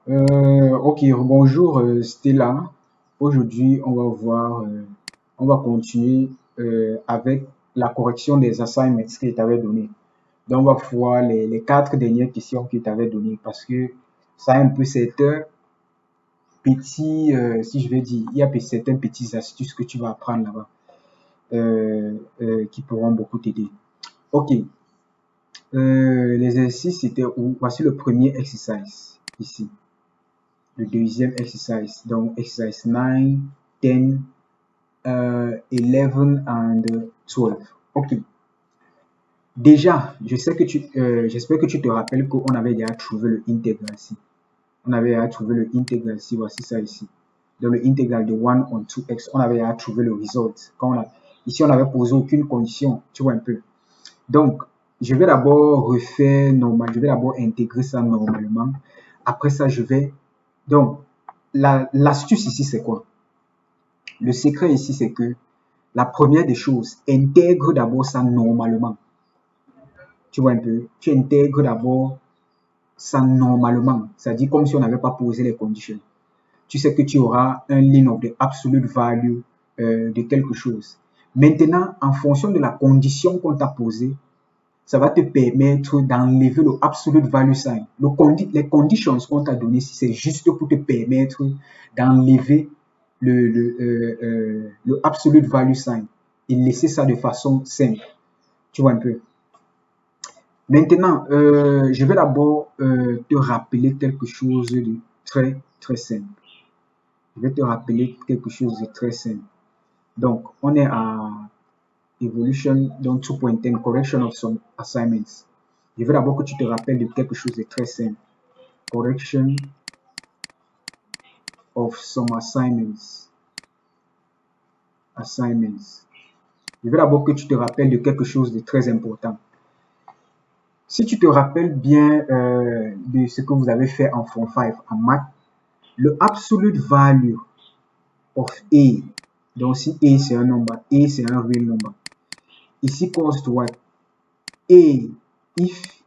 Ok, bonjour Stella. Aujourd'hui, on va continuer avec la correction des assignments qu'il t'avait donné. Donc, on va voir les quatre dernières questions qu'il t'avait données parce que ça a un peu certains petits, si je vais dire, il y a certains petits astuces que tu vas apprendre là-bas qui pourront beaucoup t'aider. Ok, l'exercice c'était où? Voici le premier exercice ici. Le deuxième exercice. Donc, exercice 9, 10, 11 and 12. Ok. Déjà, j'espère que tu te rappelles qu'on avait déjà trouvé le intégral ici. On avait déjà trouvé le intégral ici. Voici ça ici. Donc, le intégral de 1 on 2x, on avait déjà trouvé le result. Ici, on n'avait posé aucune condition. Tu vois un peu. Donc, je vais d'abord refaire normal. Je vais d'abord intégrer ça normalement. Après ça, donc, l'astuce ici, c'est quoi? Le secret ici, c'est que la première des choses, intègre d'abord ça normalement. Tu vois un peu? Tu intègres d'abord ça normalement. C'est-à-dire comme si on n'avait pas posé les conditions. Tu sais que tu auras un line of the absolute value de quelque chose. Maintenant, en fonction de la condition qu'on t'a posée, ça va te permettre d'enlever le absolute value sign. Les conditions qu'on t'a donné, c'est juste pour te permettre d'enlever le absolute value sign et laisser ça de façon simple. Tu vois un peu. Maintenant, je vais d'abord te rappeler quelque chose de très simple. Je vais te rappeler quelque chose de très simple. Donc, on est à Evolution, donc 2.10, Correction of some assignments. Je veux d'abord que tu te rappelles de quelque chose de très simple. Correction of some assignments. Je veux d'abord que tu te rappelles de quelque chose de très important. Si tu te rappelles bien de ce que vous avez fait en Form 5 en maths, le absolute value of A, donc si A c'est un nombre, A c'est un real number, is equals to what? A, if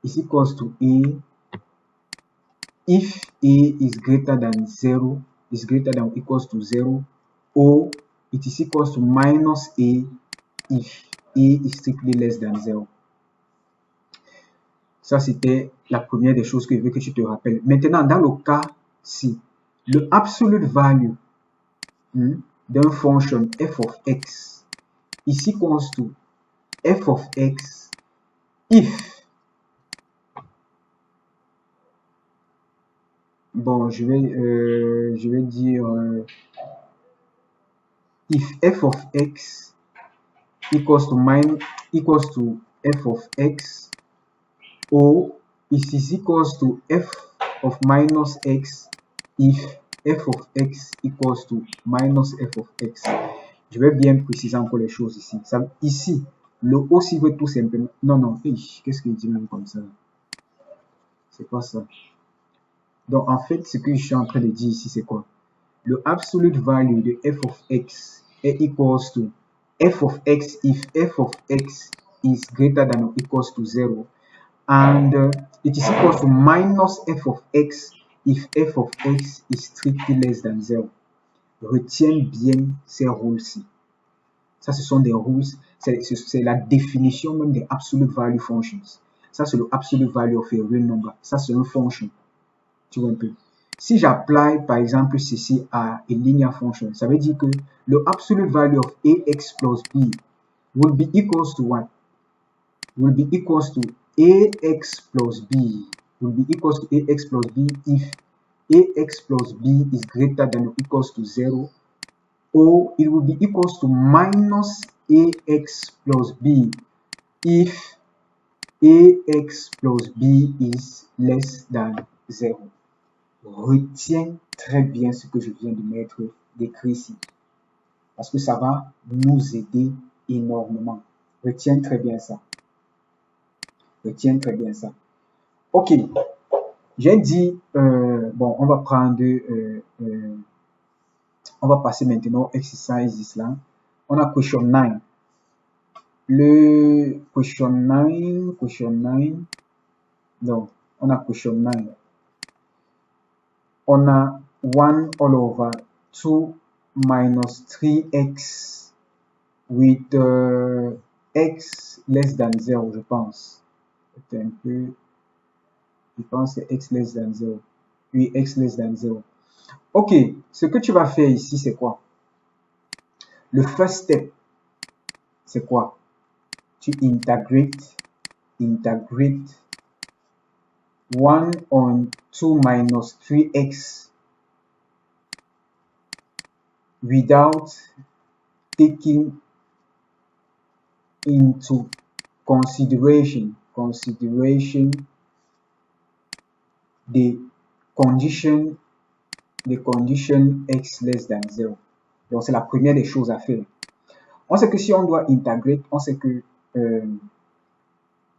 is equals to A, if A is greater than 0, is greater than or equals to 0, or it is equals to minus A if A is strictly less than 0. Ça, c'était la première des choses que je veux que tu te rappelles. Maintenant, dans le cas si le absolute value d'un function f of x is equals to f of x if, bon, je vais dire if f of x equals to f of x, or it is equals to f of minus x if f of x equals to minus f of x. Je vais bien préciser encore les choses ici. Ici, le aussi veut tout simplement... Non, qu'est-ce qu'il dit même comme ça? C'est pas ça. Donc, en fait, ce que je suis en train de dire ici, c'est quoi? Le absolute value de f of x est equals to f of x if f of x is greater than or equals to 0, and it is equals to minus f of x if f of x is strictly less than 0. Retiens bien ces rules-ci. Ça, ce sont des rules, c'est la définition même des absolute value functions. Ça, c'est le absolute value of a real number. Ça, c'est une function. Tu vois un peu. Si j'applie, par exemple, ceci à une linear function, ça veut dire que le absolute value of ax plus b will be equals to what? Will be equals to ax plus b. Will be equals to ax plus b if ax plus b is greater than or equals to 0, or it will be equals to minus ax plus b if ax plus b is less than 0. Retiens très bien ce que je viens de mettre d'écrit ici, parce que ça va nous aider énormément. Retiens très bien ça. Retiens très bien ça. Ok, j'ai dit, bon, on va prendre, on va passer maintenant au exercice là. On a question 9. Le question 9, donc, on a question 9. on a 1 all over 2 minus 3x with x less than 0, je pense. C'est un peu... Je pense que c'est x less than 0. Oui, x less than 0. Ok, ce que tu vas faire ici, c'est quoi? Le first step, c'est quoi? Tu integrate 1 on 2 minus 3x without taking into consideration the condition x less than 0. Donc c'est la première des choses à faire. On sait que si on doit intégrer, on sait que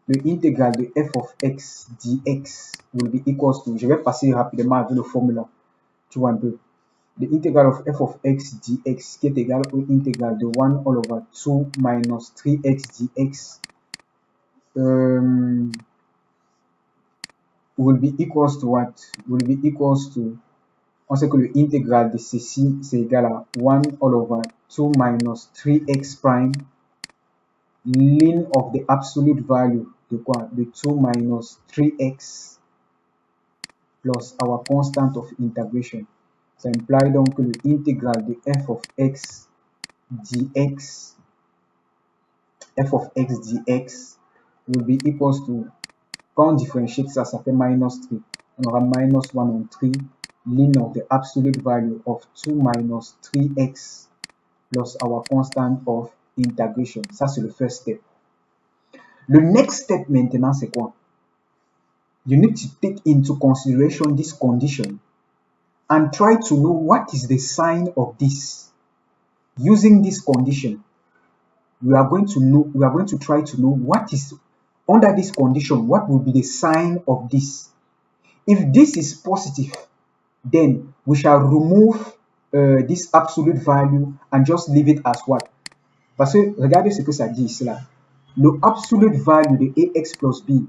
le intégral de f of x dx will be equals to, je vais passer rapidement avec le formula, tu vois un peu, the integral of f of x dx qui est égal au intégral de 1 all over 2 minus 3x dx will be equals to what? Will be equals to, on sait que le intégral de ceci c'est égal à 1 all over 2 minus 3x prime ln of the absolute value de quoi? De 2 minus 3x plus our constant of integration. Ça implique donc que le intégral de f of x dx will be equals to, quand on differentiate ça, ça fait minus 3. On aura minus 1 on 3 ln of the absolute value of 2 minus 3x plus our constant of integration. Ça, c'est le first step. Le next step maintenant, c'est quoi? You need to take into consideration this condition and try to know what is the sign of this. Using this condition, we are going to try to know what is under this condition, what will be the sign of this. If this is positive, then we shall remove this absolute value and just leave it as what? Parce que regardez ce que ça dit ici là. Le absolute value de ax plus b,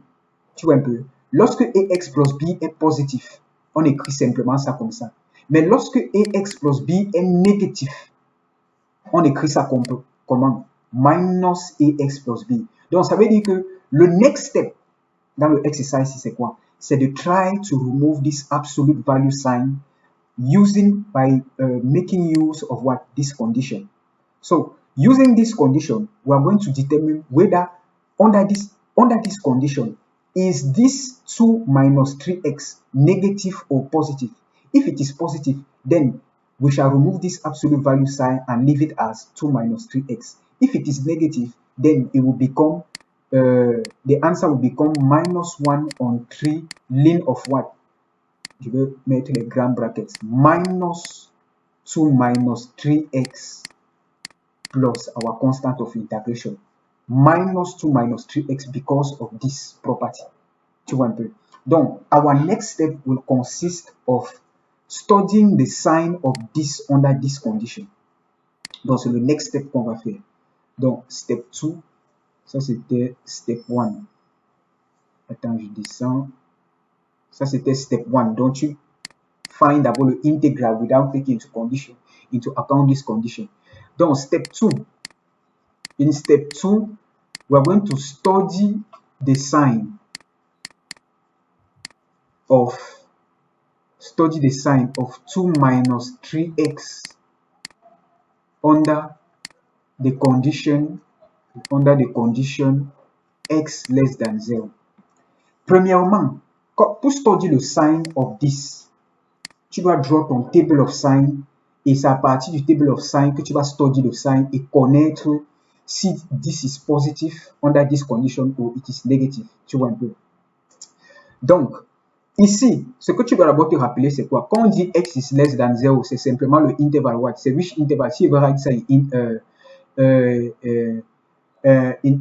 tu vois un peu, lorsque ax plus b est positif, on écrit simplement ça comme ça. Mais lorsque ax plus b est négatif, on écrit ça comment? Minus ax plus b. Donc ça veut dire que le next step dans le exercice, c'est quoi? C'est de try to remove this absolute value sign using by making use of what? This condition. So using this condition, we are going to determine whether under this condition, is this 2 minus 3x negative or positive? If it is positive, then we shall remove this absolute value sign and leave it as 2 minus 3x. If it is negative, then it will become, the answer will become minus 1 on 3 ln of what? Je vais mettre les grands brackets. Minus 2 minus 3x plus our constant of integration. Minus 2 minus 3x because of this property. Tu vois un peu. Donc, our next step will consist of studying the sign of this under this condition. Donc, c'est le next step qu'on va faire. Donc, step 2, ça c'était step 1. Attends, je descends. Ça c'était step 1. Donc, tu find d'abord le integral without taking into account this condition. Donc, step 2. In step 2, we are going to study the sign of 2 minus 3x under the condition x less than 0. Premièrement, pour study le sign of this, tu dois draw ton table of sign et c'est à partir du table of sign que tu vas study le sign et connaître si this is positive under this condition or it is negative. Tu vois un peu. Donc, ici, ce que tu dois d'abord te rappeler, c'est quoi? Quand on dit x is less than 0, c'est simplement le interval what? C'est which interval? Si vous write ça in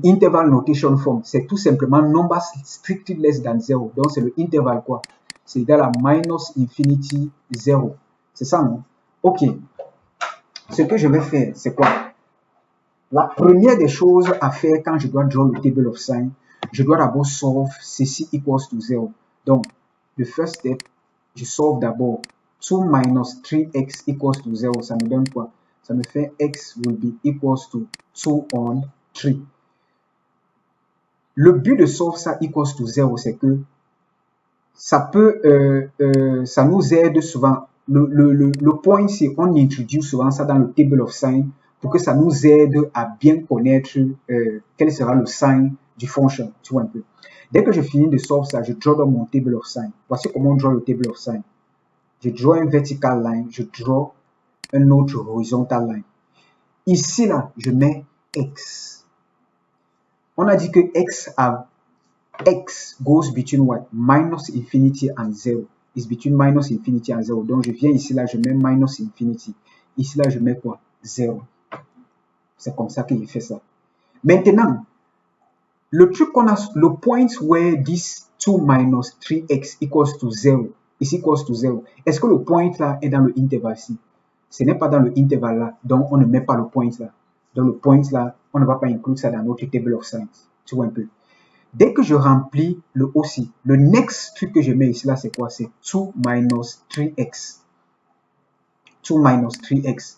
interval notation form, c'est tout simplement number strictly less than 0. Donc, c'est le interval quoi? C'est égal à minus infinity 0. C'est ça, non? Ok. Ce que je vais faire, c'est quoi? La première des choses à faire quand je dois draw le table of sign, je dois d'abord solve ceci equals to 0. Donc, le first step, je solve d'abord 2 minus 3x equals to 0, ça me donne quoi? Ça me fait x will be equals to 2 on 3. Le but de solve ça equals to 0, c'est que ça nous aide souvent. Le point, c'est on introduit souvent ça dans le table of sign pour que ça nous aide à bien connaître quel sera le sign du function, tu vois un peu. Dès que je finis de solve ça, je draw dans mon table of sign. Voici comment on draw le table of sign. Je draw un vertical line, je draw un autre horizontal line. Ici, là, je mets x. On a dit que x goes between what? Minus infinity and 0. Is between minus infinity and 0. Donc, je viens ici, là, je mets minus infinity. Ici, là, je mets quoi? 0. C'est comme ça qu'il fait ça. Maintenant, le truc qu'on a, le point where this 2 minus 3x equals to 0 is equals to 0. Est-ce que le point là est dans le intervalle ici? Ce n'est pas dans le intervalle là, donc on ne met pas le point là. Donc le point là, on ne va pas inclure ça dans notre table of signs. Tu vois un peu. Dès que je remplis le aussi, le next truc que je mets ici là, c'est quoi? C'est 2 minus 3x. 2 minus 3x.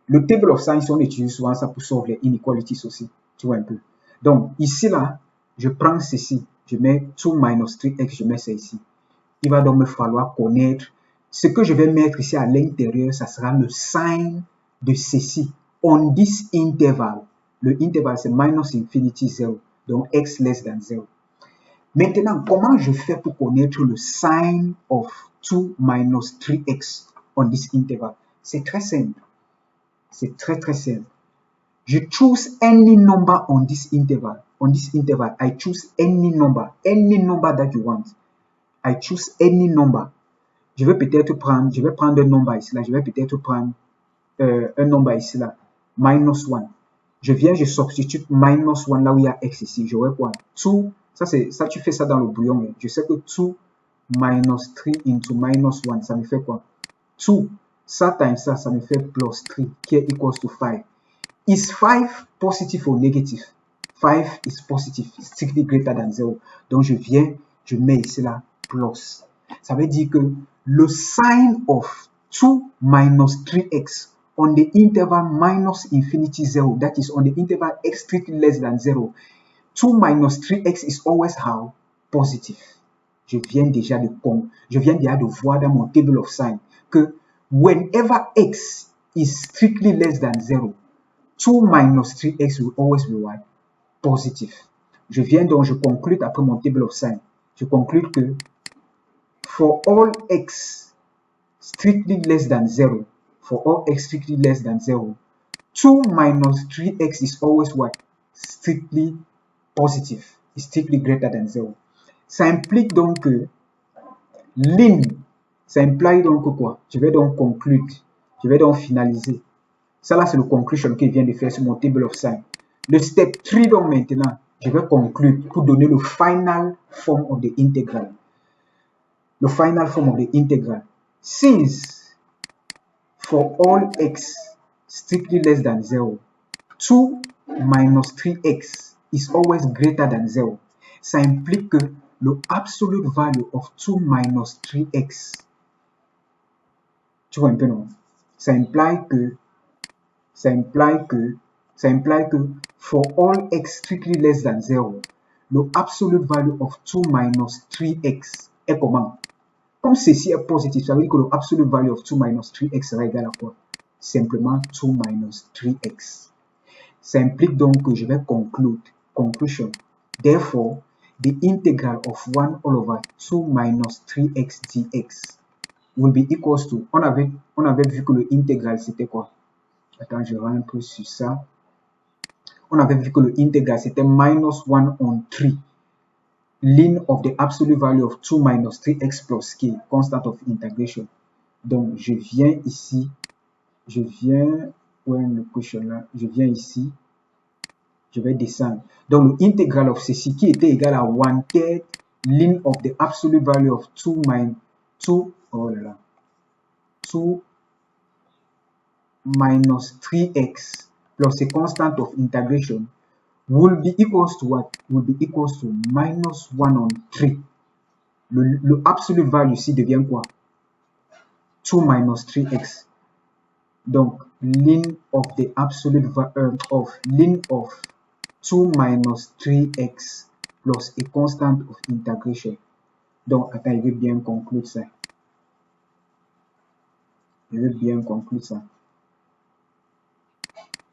Le table of signs, on utilise souvent ça pour sauver les inequalities aussi. Tu vois un peu. Donc, ici, là, je prends ceci. Je mets 2 minus 3x, je mets ça ici. Il va donc me falloir connaître ce que je vais mettre ici à l'intérieur. Ça sera le sign de ceci. On this interval. Le interval, c'est minus infinity 0. Donc, x less than 0. Maintenant, comment je fais pour connaître le sign of 2 minus 3x on this interval? C'est très simple. C'est très, très simple. Je choose any number on this interval. On this interval, I choose any number that you want. I choose any number. Je vais prendre un number ici là. Je vais peut-être prendre un number ici là. Minus 1. Je viens, je substitute minus 1 là où il y a x ici. J'aurai quoi? 2. Ça, tu fais ça dans le brouillon. Hein. Je sais que 2 minus 3 into minus 1, ça me fait quoi? 2. Ça times ça me fait plus 3 qui est equals to 5. Is 5 positive or negative? 5 is positive, strictly greater than 0. Donc, je viens, je mets ici là, plus. Ça veut dire que le sign of 2 minus 3x on the interval minus infinity 0, that is on the interval x strictly less than 0, 2 minus 3x is always how? Positive. Je viens déjà de voir dans mon table of sign que whenever x is strictly less than 0, 2 minus 3x will always be what? Positive. Je conclue après mon table of sign. Je conclue que for all x strictly less than 0, 2 minus 3x is always what? Strictly positive. Is strictly greater than 0. Ça implique donc que l'in, ça implique donc quoi? Je vais donc conclure. Je vais donc finaliser. Ça là, c'est le conclusion qu'il vient de faire sur mon table of sign. Le step 3, donc maintenant, je vais conclure pour donner le final form of the integral. Le final form of the integral. Since for all x strictly less than 0, 2 minus 3x is always greater than 0. Ça implique que le absolute value of 2 minus 3x, tu vois un peu non? Ça implique que for all x strictly less than 0, le absolute value of 2 minus 3x est comment? Comme ceci est positif, ça veut dire que le absolute value of 2 minus 3x sera égal à quoi? Simplement 2 minus 3x. Ça implique donc que je vais conclusion. Therefore, the integral of 1 all over 2 minus 3x dx will be equals to, on avait vu que le intégral c'était quoi? Attends, je rentre sur ça. On avait vu que le intégral c'était minus 1 on 3. Ln of the absolute value of 2 minus 3x plus k, constant of integration. Donc, je viens ici. Où est le question là? Je viens ici. Je vais descendre. Donc, le intégral of ceci qui était égal à 1/3 ln of the absolute value of 2 minus 3x plus a constant of integration will be equals to what? Will be equals to minus 1 on 3. Le absolute value ici devient quoi? 2 minus 3x. Donc, ln of the absolute of ln of 2 minus 3x plus a constant of integration. Donc, attends, il veut bien conclure ça. Il veut bien conclure ça.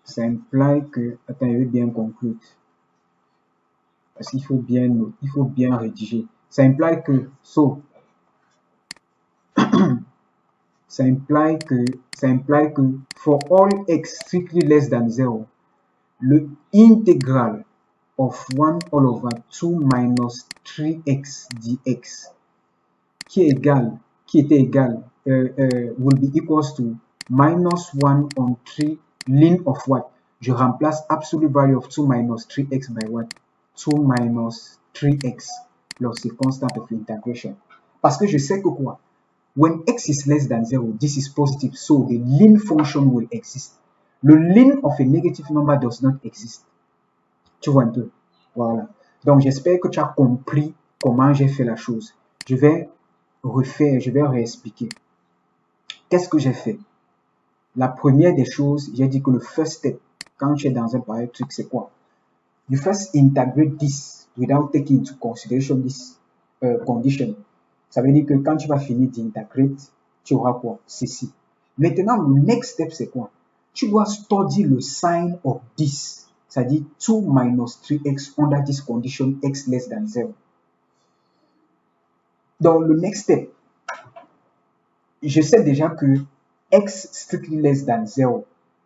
Ça implique que, attends, il veut bien conclure. Parce qu'il faut bien rédiger. Ça implique que, ça implique que for all x strictly less than 0, le intégral of 1 all over 2 minus 3x dx qui était égal will be equals to minus 1 on 3 ln of what? Je remplace absolute value of 2 minus 3x by what? 2 minus 3x plus the constant of integration. Parce que je sais que quoi? When x is less than 0, this is positive, so the ln function will exist. Le ln of a negative number does not exist. Tu vois un peu? Voilà. Donc, j'espère que tu as compris comment j'ai fait la chose. Je vais réexpliquer. Qu'est-ce que j'ai fait? La première des choses, j'ai dit que le first step, quand tu es dans un pareil truc, c'est quoi? You first integrate this without taking into consideration this condition. Ça veut dire que quand tu vas finir d'intégrer, tu auras quoi? Ceci. Maintenant, le next step, c'est quoi? Tu dois study le sign of this. C'est-à-dire 2 minus 3x under this condition x less than 0. Dans le next step, je sais déjà que x strictly less than 0,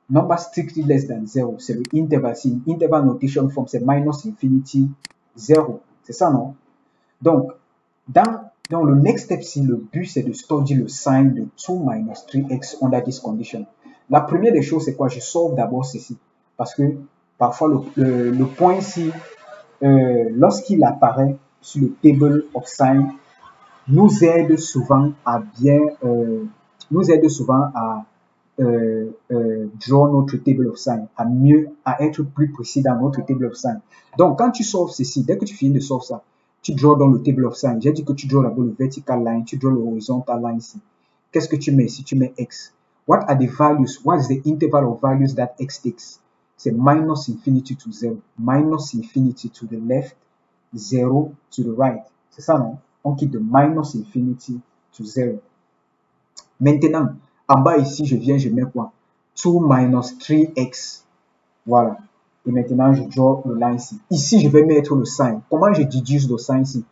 non pas strictly less than 0, c'est le interval. C'est une interval notation form, c'est minus infinity 0. C'est ça, non? Donc, dans le next step, si le but c'est de study le sign de 2 minus 3x under this condition. La première des choses, c'est quoi? Je sauve d'abord ceci. Parce que parfois, le point ici, lorsqu'il apparaît sur le table of sign, nous aide souvent à draw notre table of sign, à être plus précis dans notre table of sign. Donc, quand tu sauves ceci, dès que tu finis de sauver ça, tu draw dans le table of sign. J'ai dit que tu draw d'abord le vertical line, tu draw le horizontal line ici. Qu'est-ce que tu mets ici? Tu mets x. What are the values? What is the interval of values that x takes? C'est minus infinity to 0, minus infinity to the left, 0 to the right. C'est ça, non? On quitte de minus infinity to 0. Maintenant, en bas ici, je mets quoi? 2 minus 3x. Voilà. Et maintenant, je draw le line ici. Ici, je vais mettre le sign. Comment je déduis le sign ici?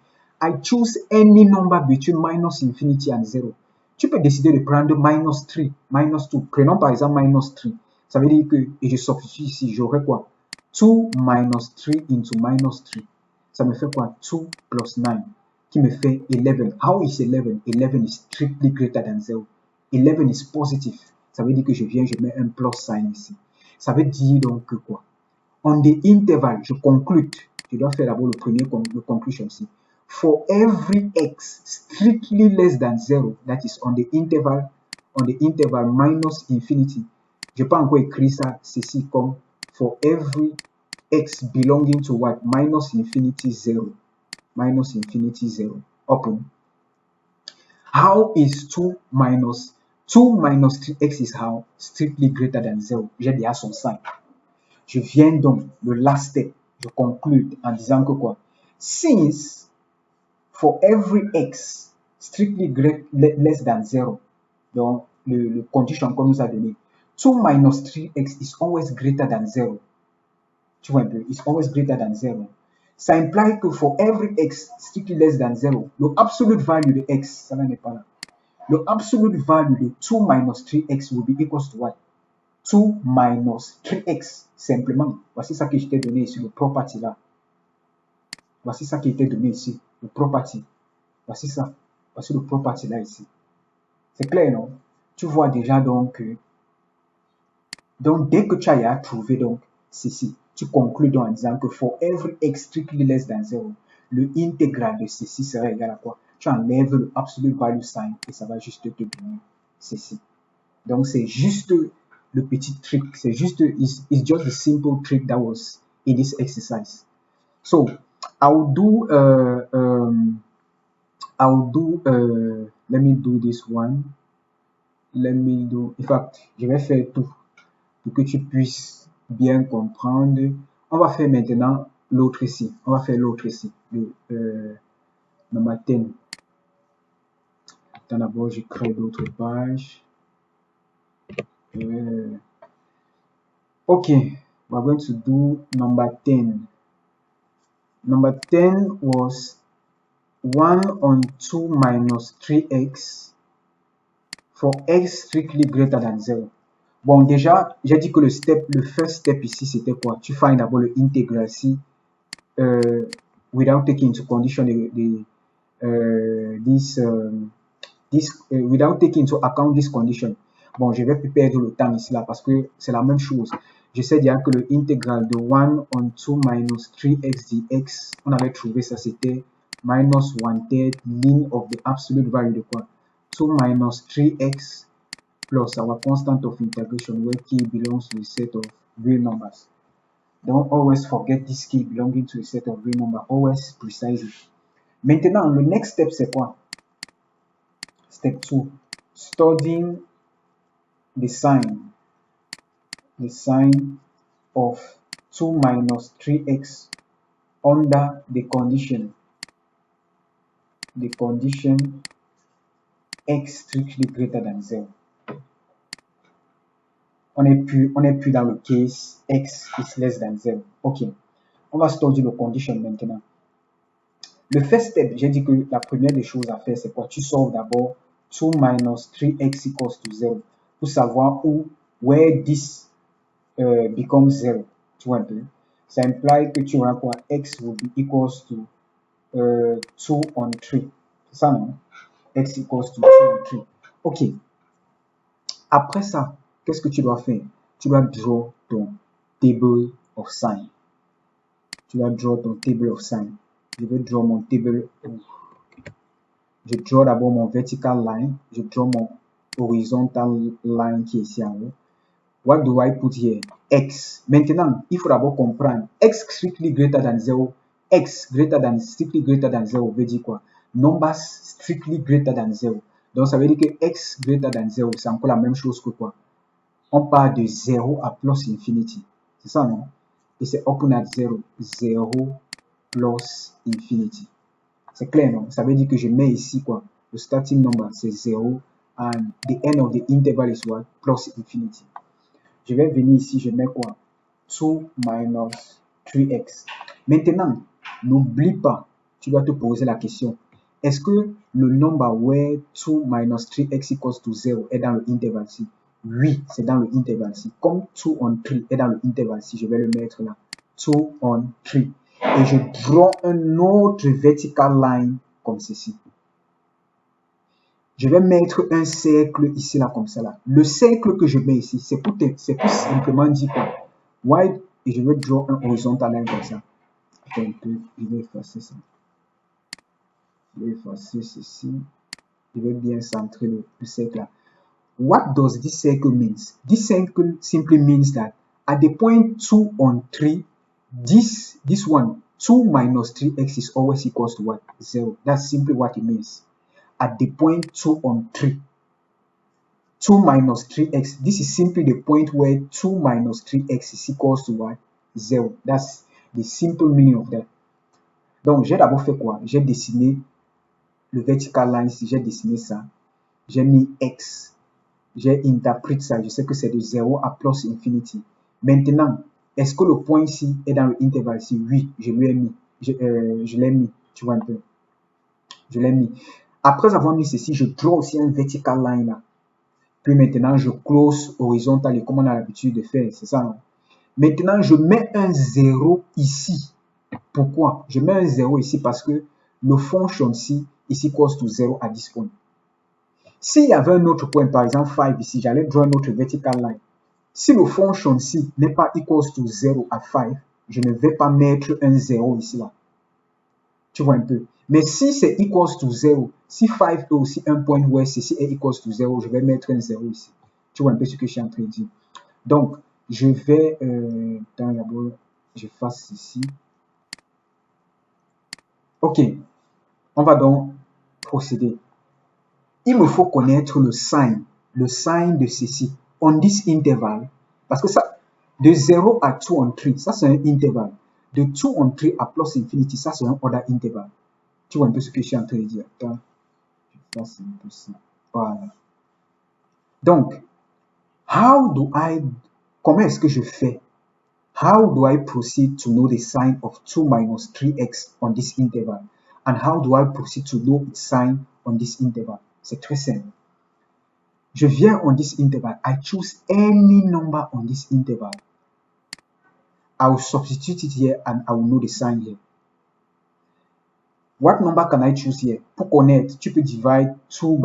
I choose any number between minus infinity and 0. Tu peux décider de prendre minus 3, minus 2. Prenons par exemple minus 3. Ça veut dire que, et je substitue ici, j'aurai quoi? 2 minus 3 into minus 3. Ça me fait quoi? 2 plus 9. Qui me fait 11. How is 11? 11 is strictly greater than 0. 11 is positive. Ça veut dire que je mets un plus sign ici. Ça veut dire donc que quoi? On the interval, je conclue. Je dois faire d'abord le conclusion ici. For every x strictly less than 0, that is on the interval minus infinity. Je peux encore écrire ça, ceci comme for every x belonging to what? Minus infinity 0. Minus infinity 0. Open. How is 2 minus 3x is how? Strictly greater than 0. J'ai déjà son sign. Je viens donc, le last step, je conclue en disant que quoi? Since for every x strictly less than 0, donc le condition qu'on nous a donné, 2 minus 3x is always greater than 0. Tu vois un peu? It's always greater than 0. Ça implique que for every x strictly less than 0, le absolute value de x, ça n'est pas là. Le absolute value de 2 minus 3x will be equals to what? 2 minus 3x, simplement. Voici ça que je t'ai donné ici, le property là. Voici ça qui était donné ici, le property. Voici ça. Voici le property là ici. C'est clair, non? Tu vois déjà donc dès que tu as trouvé donc ceci, tu conclus donc en disant que for every x strictly less than 0, le intégral de ceci serait égal à quoi? Tu enlèves le absolute value sign et ça va juste te donner ceci. Donc c'est juste le petit trick, c'est juste, it's just a simple trick that was in this exercise. So I'll do let me do this one. let me do, in fact, je vais faire tout pour que tu puisses bien comprendre. On va faire maintenant l'autre ici. On va faire l'autre ici, le number 10. Attends, d'abord, je crée d'autres pages. Okay, we're going to do number 10. Number 10 was 1 on 2 minus 3x for x strictly greater than 0. Bon, déjà, j'ai dit que le first step ici, c'était quoi? Tu find d'abord le integral ici, without taking into condition without taking into account this condition. Bon, je vais plus perdre le temps ici là parce que c'est la même chose. Je sais déjà que le intégral de 1 on 2 minus 3x dx, on avait trouvé ça, c'était minus 1/3 ln of the absolute value de quoi? 2 minus 3x plus our constant of integration where k belongs to a set of real numbers. Don't always forget this k belonging to a set of real numbers. Always precisely. Maintenant, le next step, c'est quoi? Step 2. Studying the sign of 2 minus 3x under the condition x strictly greater than 0. On n'est plus dans le case x is less than 0. Ok. On va study le condition maintenant. Le first step, j'ai dit que la première des choses à faire, c'est quoi? Tu solves d'abord 2 minus 3x equals to 0 pour savoir where this becomes 0. Tu vois un peu? Ça implique que tu auras quoi? X will be equals to 2 on 3. C'est ça, non? X equals to 2 on 3. Ok. Après ça, qu'est-ce que tu dois faire? Tu dois draw ton table of sign. Je vais draw mon table. Je draw d'abord mon vertical line. Je draw mon horizontal line qui est ici en haut. What do I put here? X. Maintenant, il faut d'abord comprendre. X strictly greater than 0. X strictly greater than 0 veut dire quoi? Numbers strictly greater than 0. Donc, ça veut dire que X greater than 0, c'est encore la même chose que quoi? On part de 0 à plus infinity. C'est ça, non? Et c'est open at 0. 0 plus infinity. C'est clair, non? Ça veut dire que je mets ici quoi? Le starting number, c'est 0. And the end of the interval is what? Plus infinity. Je vais venir ici, je mets quoi? 2 minus 3x. Maintenant, n'oublie pas, tu dois te poser la question. Est-ce que le number where 2 minus 3x equals to 0 est dans le interval ci? Oui, c'est dans le interval ci. Comme 2 on 3 est dans le interval ci, je vais le mettre là. 2 on 3. Et je draw un autre vertical line comme ceci. Je vais mettre un cercle ici, là, comme ça, là. Le cercle que je mets ici, c'est pour simplement dire quoi? Why? Et je vais draw un horizontal line comme ça. Attends un peu, je vais effacer ça. Je vais effacer ceci. Je vais bien centrer le cercle là. What does this circle means? This circle simply means that at the point 2 on 3, this one, 2 minus 3x is always equals to what? 0. That's simply what it means. At the point 2 on 3, 2 minus 3x, this is simply the point where 2 minus 3x is equals to what? 0. That's the simple meaning of that. Donc, j'ai d'abord fait quoi? J'ai dessiné le vertical line ici, j'ai dessiné ça. J'ai mis x. J'ai interprété ça. Je sais que c'est de 0 à plus infinity. Maintenant, est-ce que le point ici est dans le intervalle ici? Oui, je lui ai mis. Je l'ai mis. Tu vois un peu? Je l'ai mis. Après avoir mis ceci, je draw aussi un vertical line là. Puis maintenant, je close horizontal comme on a l'habitude de faire. C'est ça, non? Maintenant, je mets un 0 ici. Pourquoi? Je mets un 0 ici parce que le function ici equals to 0 à this point. S'il y avait un autre point, par exemple 5 ici, j'allais draw un autre vertical line. Si le function ici n'est pas equals to 0 à 5, je ne vais pas mettre un 0 ici là. Tu vois un peu. Mais si c'est equals to 0, si 5 est aussi un point où ceci est equals to 0, je vais mettre un 0 ici. Tu vois un peu ce que je suis en train de dire. Donc, je vais, d'abord, je fasse ici. Ok, on va donc procéder. Il me faut connaître le sign le signe de ceci on this interval, parce que ça, de 0 à 2 on 3, ça c'est un intervalle. De 2 on 3 à plus infinity, ça c'est un other interval. Tu vois un peu ce que je suis en train de dire. Attends, je fasse un peu ça. Voilà. Donc, comment est-ce que je fais? How do I proceed to know the sign of 2 minus 3x on this interval? And how do I proceed to know its sign on this interval? C'est très simple. Je viens on this interval. I choose any number on this interval. I will substitute it here and I will know the sign here. What number can I choose here? Pour connaître, tu peux divide 2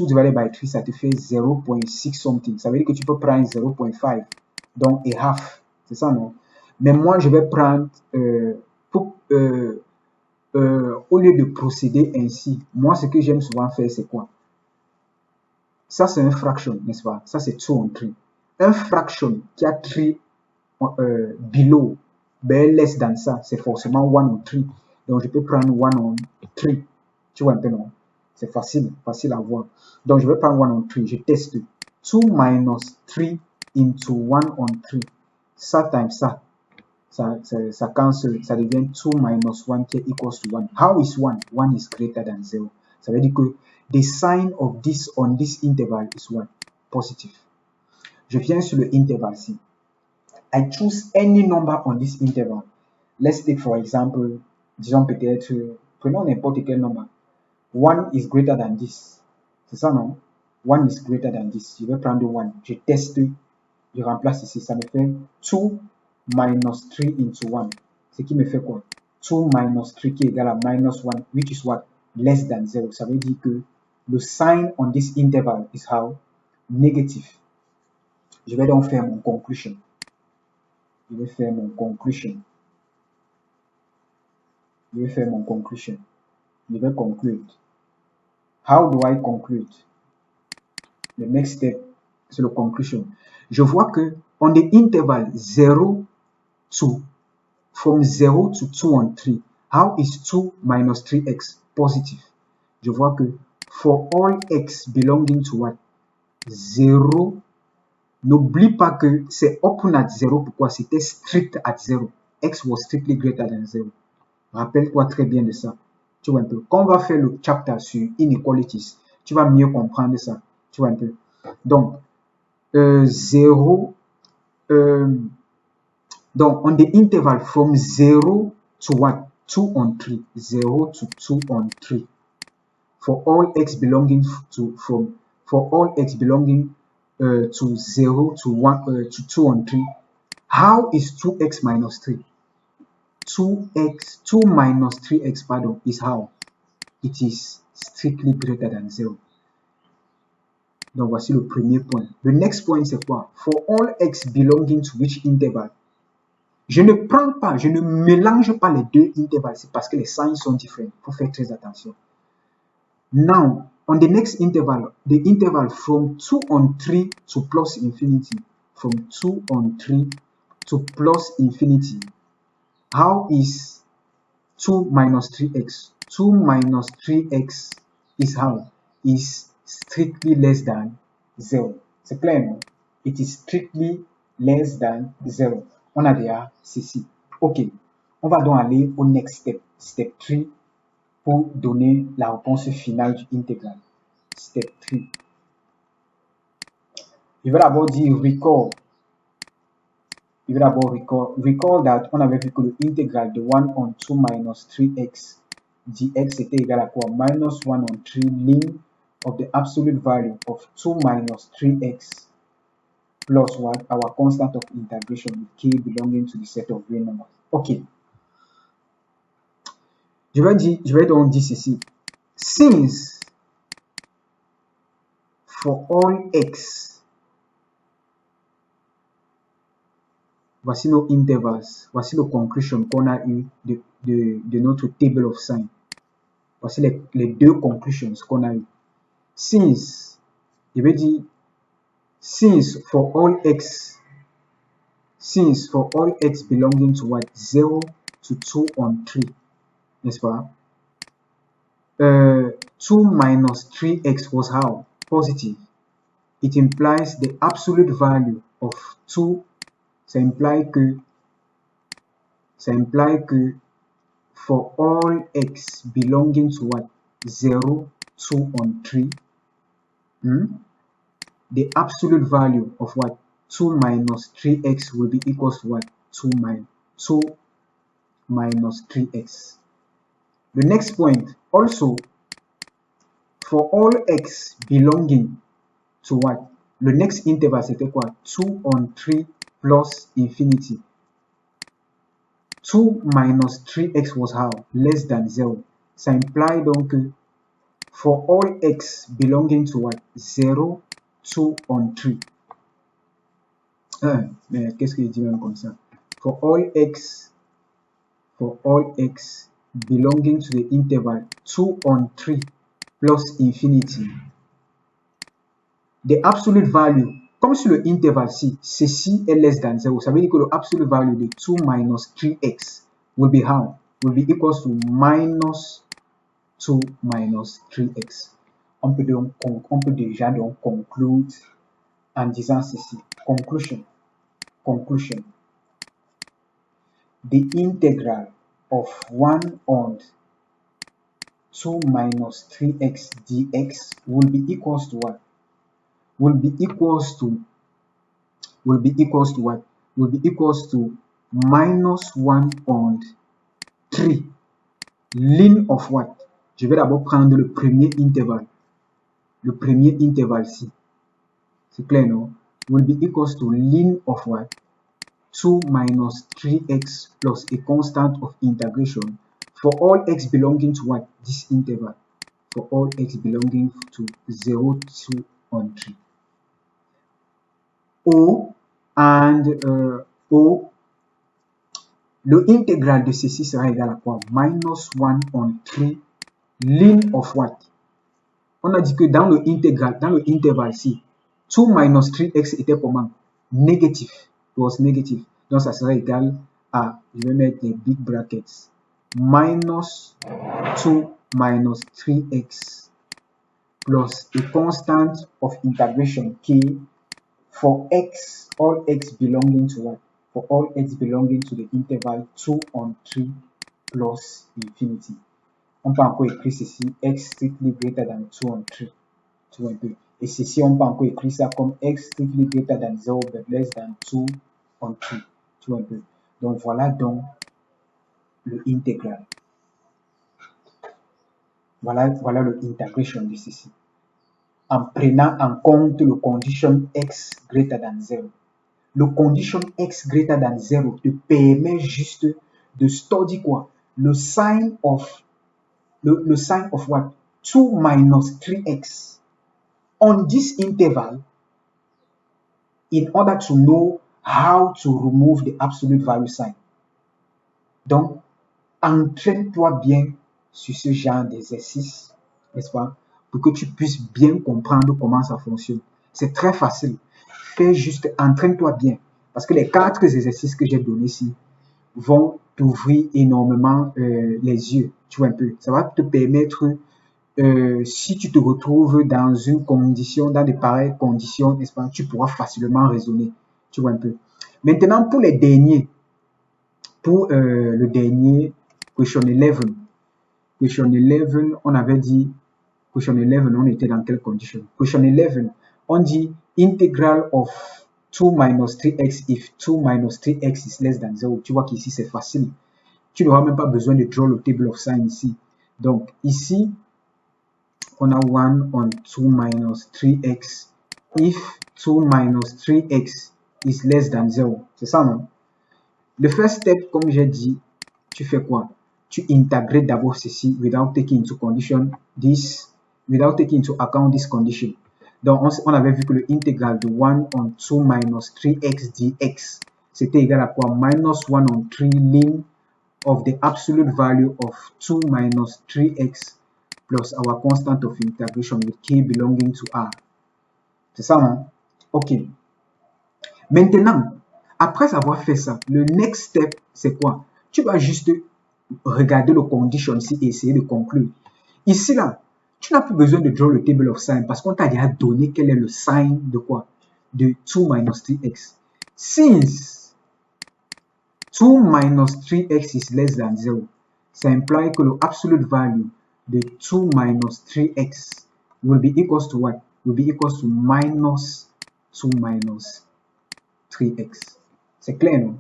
divided by 3, ça te fait 0.6 something. Ça veut dire que tu peux prendre 0.5, donc a half. C'est ça, non? Mais moi, je vais prendre, au lieu de procéder ainsi, moi, ce que j'aime souvent faire, c'est quoi? Ça, c'est un fraction, n'est-ce pas? Ça, c'est 2 on 3. Un fraction qui a 3 below, ben less than ça, c'est forcément 1 on 3. Donc, je peux prendre 1 on 3. Tu vois un peu, non? C'est facile à voir. Donc, je vais prendre 1 on 3. Je teste 2 minus 3 into 1 on 3. Ça times ça. Ça cancel. Ça devient 2 minus 1 qui est equals to 1. How is 1? 1 is greater than 0. Ça veut dire que the sign of this on this interval is 1. Positive. Je viens sur le interval-ci. I choose any number on this interval. Let's take for example, disons peut-être, prenons n'importe quel nombre. 1 is greater than this. C'est ça, non? 1 is greater than this. Je vais prendre 1. Je teste, je remplace ici. Ça me fait 2 minus 3 into 1. Ce qui me fait quoi? 2 minus 3 qui est égal à minus 1, which is what? Less than 0. Ça veut dire que le sign on this interval is how? Negative. Je vais donc faire mon conclusion. Je vais faire mon conclusion. Je vais conclude. How do I conclude? The next step, c'est le conclusion. Je vois que on the interval 0 to, from 0 to 2 on 3, how is 2 minus 3x positive? Je vois que for all x belonging to what? 0. N'oublie pas que c'est open at 0. Pourquoi? C'était strict at 0. X was strictly greater than 0. Rappelle-toi très bien de ça. Tu vois un peu. Quand on va faire le chapter sur inequalities, tu vas mieux comprendre ça. Tu vois un peu. Donc, 0. Donc, on the interval from 0 to what? 2 on 3. 0 to 2 on 3. For all x belonging to to 0 to 1 to 2 on 3. How is 2x minus 3? 2 minus 3x, pardon, is how? It is strictly greater than 0. Donc, voici le premier point. Le next point, c'est quoi? For all x belonging to which interval? Je ne mélange pas les deux intervalles. C'est parce que les signes sont différents. Il faut faire très attention. Now, on the next interval, the interval from 2 on 3 to plus infinity. From 2 on 3 to plus infinity. How is 2 minus 3x? 2 minus 3x is how? Is strictly less than 0. C'est clair, non? It is strictly less than 0. On a déjà ceci. Ok. On va donc aller au next step. Step 3 pour donner la réponse finale du intégral. Step 3. Je vais d'abord dire recall. Recall that on avait vu que le intégral de 1 on 2 minus 3x dx était égal à quoi? Minus 1 on 3 lim of the absolute value of 2 minus 3x plus what? Our constant of integration with k belonging to the set of real numbers. Ok. Je vais donc dire ceci. Since for all x, voici nos intervals, voici le conclusion qu'on a eu de notre table of signs. Voici les deux conclusions qu'on a eu. Since, je vais dire, since for all x belonging to what? 0 to 2 on 3, n'est-ce pas? 2 minus 3x was how? Positive. it implies the absolute value of 2. Ça implique que for all x belonging to what? 0, 2, and 3, the absolute value of what? 2 minus 3x will be equals to what? 2 minus 3x. The next point, also, for all x belonging to what? Le next interval, c'était quoi? 2 on 3 plus infinity. 2 minus 3x was how? Less than 0. Ça implie donc que for all x belonging to what? 0, 2 on 3. Mais qu'est-ce que je dis même comme ça? For all x belonging to the interval 2 on 3 plus infinity, the absolute value, comme sur le interval ci, ceci est less than 0, ça veut dire que le absolute value de 2 minus 3x will be how? Will be equals to minus 2 minus 3x. On peut déjà donc conclude en disant ceci. Conclusion. The integral of 1 on 2 minus 3x dx will be equals to what? Will be equals to what? Will be equals to minus 1 on 3 ln of what? Je vais d'abord prendre le premier intervalle. Le premier intervalle ci. C'est clair, non? Will be equals to ln of what? 2 minus 3x plus a constant of integration for all x belonging to what? This interval. For all x belonging to 0, 2, and 3. Le intégral de ceci sera égal à quoi? Minus 1 on 3 ln of what? On a dit que dans le intervalle ici, 2 minus 3x était comment? Négatif. It was negative. Donc ça sera égal à, je vais mettre des big brackets, minus 2 minus 3x plus a constant of integration k for x, all x belonging to what? For all x belonging to the interval 2 on 3 plus infinity. On peut encore écrire ceci, x strictly greater than 2 on 3. Tu vois un peu. Et ceci, on peut encore écrire ça comme x strictly greater than 0 but less than 2 on 3. Tu vois un peu. Donc voilà donc le intégral. Voilà le integration de ceci. En prenant en compte le condition x greater than 0. Le condition x greater than 0 te permet juste de study quoi? Le sign of what? 2 minus 3x on this interval in order to know how to remove the absolute value sign. Donc, entraîne-toi bien sur ce genre d'exercice, n'est-ce pas? Pour que tu puisses bien comprendre comment ça fonctionne. C'est très facile. Fais juste, entraîne-toi bien. Parce que les 4 exercices que j'ai donnés ici vont t'ouvrir énormément les yeux. Tu vois un peu. Ça va te permettre, si tu te retrouves dans une condition, dans de pareilles conditions, n'est-ce pas, tu pourras facilement raisonner. Tu vois un peu. Maintenant, pour les derniers, le dernier, question 11. Question 11, on avait dit, question 11, on était dans quelle condition? Question 11, on dit integral of 2 minus 3x if 2 minus 3x is less than 0. Tu vois qu'ici, c'est facile. Tu n'auras même pas besoin de draw le table of sign ici. Donc, ici, on a 1 on 2 minus 3x if 2 minus 3x is less than 0. C'est ça, non? Le first step, comme j'ai dit, tu fais quoi? Tu intègres d'abord ceci without taking into account this condition. Donc, on avait vu que le intégral de 1 on 2 minus 3x dx, c'était égal à quoi? Minus 1 on 3 ln of the absolute value of 2 minus 3x plus our constant of integration with k belonging to r. C'est ça, non? Ok. Maintenant, après avoir fait ça, le next step, c'est quoi? Tu vas juste regarder le condition ici et essayer de conclure. Ici, là, Tu n'as plus besoin de draw le table of sign parce qu'on t'a déjà donné quel est le sign de quoi? De 2 minus 3x. Since 2 minus 3x is less than 0, ça implies que le absolute value de 2 minus 3x will be equals to what? Will be equals to minus 2 minus 3x. C'est clair, non?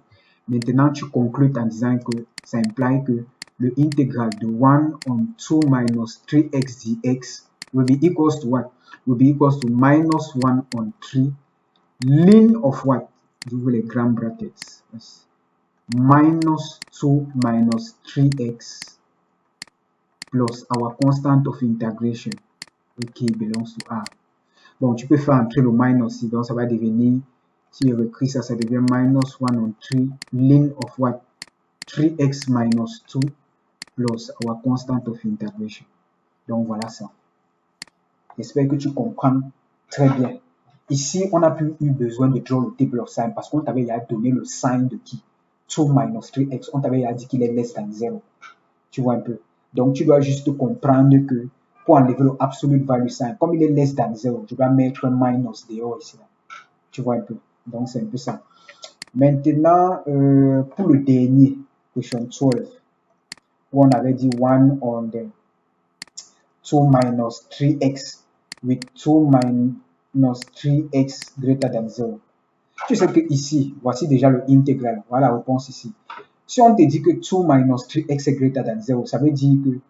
Maintenant, tu conclus en disant que ça implique que le intégral de 1 on 2 minus 3x dx will be equals to what? Will be equals to minus 1 on 3 ln of what? J'ouvre les grand brackets. Yes. Minus 2 minus 3x plus our constant of integration, qui belongs to R. Bon, tu peux faire entrer le minus ici, donc ça va devenir, si je réécris ça, ça devient minus 1 on 3 ln of what? 3x minus 2 plus our constant of integration. Donc voilà ça. J'espère que tu comprends très bien. Ici, on n'a plus eu besoin de draw le table of sign parce qu'on t'avait donné le sign de qui? 2 minus 3x. On t'avait dit qu'il est less than 0. Tu vois un peu. Donc, tu dois juste comprendre que pour enlever le absolute value sign, comme il est less than 0, je dois mettre un minus dehors ici. Tu vois un peu. Donc, c'est un peu ça. Maintenant, pour le dernier, question 12, où on avait dit 1 on the 2 minus 3x with 2 minus 3x greater than 0. Tu sais que ici, voici déjà le intégral. Voilà la réponse ici. Si on te dit que 2 minus 3x est greater than 0, ça veut dire que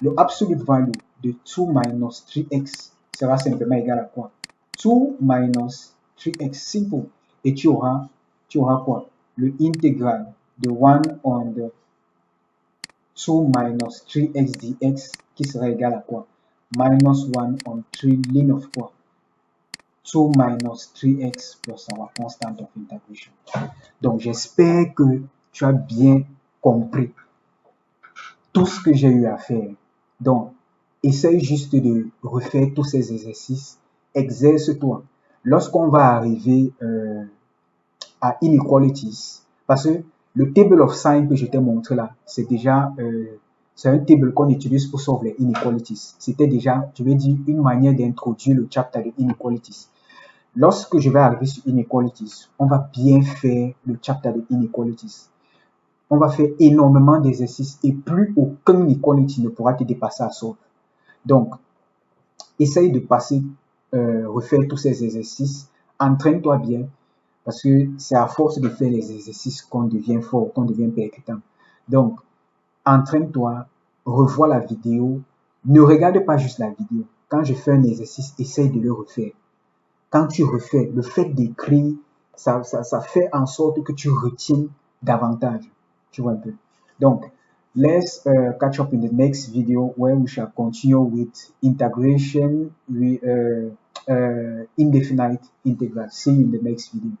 le absolute value de 2 minus 3x sera simplement égal à quoi? 2 minus 3x, simple. Et tu auras quoi? Le intégral de 1 on the 2 minus 3x dx qui sera égal à quoi? Minus 1 on 3 ln of quoi? 2 minus 3x plus our constant of integration. Donc, j'espère que tu as bien compris tout ce que j'ai eu à faire. Donc, essaye juste de refaire tous ces exercices. Exerce-toi. Lorsqu'on va arriver à inequalities, parce que le table of sign que je t'ai montré là, c'est déjà c'est un table qu'on utilise pour sauver les inequalities. C'était déjà, je vais dire, une manière d'introduire le chapter de inequalities. Lorsque je vais arriver sur inequalities, on va bien faire le chapter de inequalities. On va faire énormément d'exercices et plus aucun inequality ne pourra te dépasser à solve. Donc, essaye de passer, refaire tous ces exercices. Entraîne-toi bien parce que c'est à force de faire les exercices qu'on devient fort, qu'on devient percutant. Donc, entraîne-toi, revois la vidéo. Ne regarde pas juste la vidéo. Quand je fais un exercice, essaye de le refaire. Quand tu refais, le fait d'écrire, ça fait en sorte que tu retiens davantage. Tu vois un peu. Donc, let's catch up in the next video where we shall continue with integration with indefinite integral. See you in the next video.